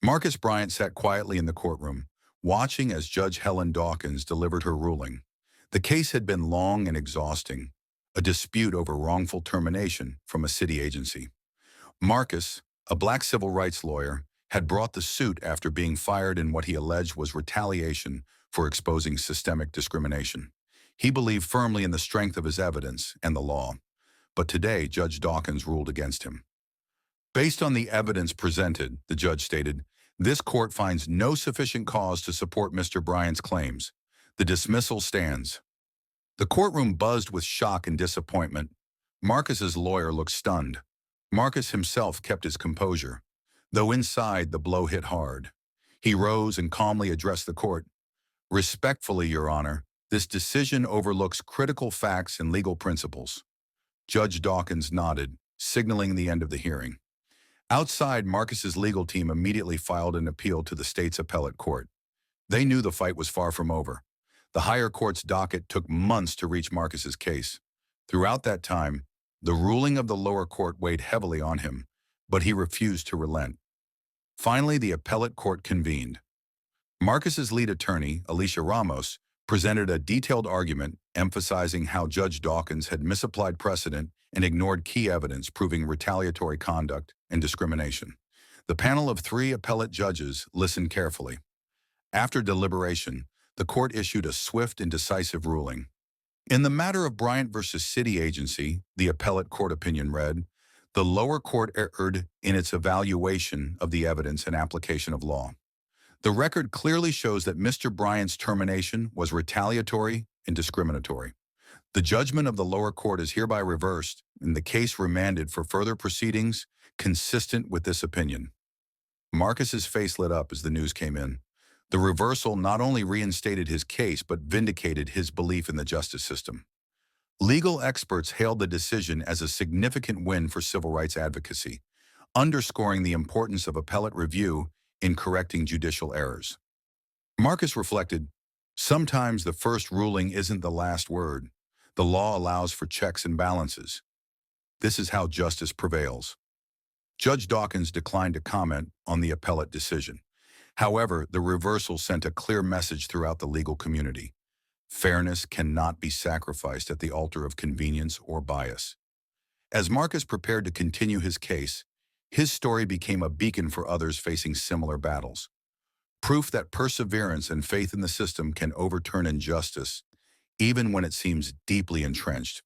Marcus Bryant sat quietly in the courtroom, watching as Judge Helen Dawkins delivered her ruling. The case had been long and exhausting, a dispute over wrongful termination from a city agency. Marcus, a black civil rights lawyer, had brought the suit after being fired in what he alleged was retaliation for exposing systemic discrimination. He believed firmly in the strength of his evidence and the law, but today Judge Dawkins ruled against him. Based on the evidence presented, the judge stated, this court finds no sufficient cause to support Mr. Bryant's claims. The dismissal stands. The courtroom buzzed with shock and disappointment. Marcus's lawyer looked stunned. Marcus himself kept his composure, though inside the blow hit hard. He rose and calmly addressed the court. Respectfully, Your Honor, this decision overlooks critical facts and legal principles. Judge Dawkins nodded, signaling the end of the hearing. Outside, Marcus's legal team immediately filed an appeal to the state's appellate court. They knew the fight was far from over. The higher court's docket took months to reach Marcus's case. Throughout that time, the ruling of the lower court weighed heavily on him, but he refused to relent. Finally, the appellate court convened. Marcus's lead attorney, Alicia Ramos, presented a detailed argument emphasizing how Judge Dawkins had misapplied precedent and ignored key evidence proving retaliatory conduct and discrimination. The panel of 3 appellate judges listened carefully. After deliberation, the court issued a swift and decisive ruling. In the matter of Bryant versus City Agency, the appellate court opinion read, the lower court erred in its evaluation of the evidence and application of law. The record clearly shows that Mr. Bryant's termination was retaliatory and discriminatory. The judgment of the lower court is hereby reversed and the case remanded for further proceedings consistent with this opinion. Marcus's face lit up as the news came in. The reversal not only reinstated his case but vindicated his belief in the justice system. Legal experts hailed the decision as a significant win for civil rights advocacy, underscoring the importance of appellate review in correcting judicial errors. Marcus reflected, sometimes the first ruling isn't the last word. The law allows for checks and balances. This is how justice prevails. Judge Dawkins declined to comment on the appellate decision. However, the reversal sent a clear message throughout the legal community. Fairness cannot be sacrificed at the altar of convenience or bias. As Marcus prepared to continue his case, his story became a beacon for others facing similar battles. Proof that perseverance and faith in the system can overturn injustice, even when it seems deeply entrenched.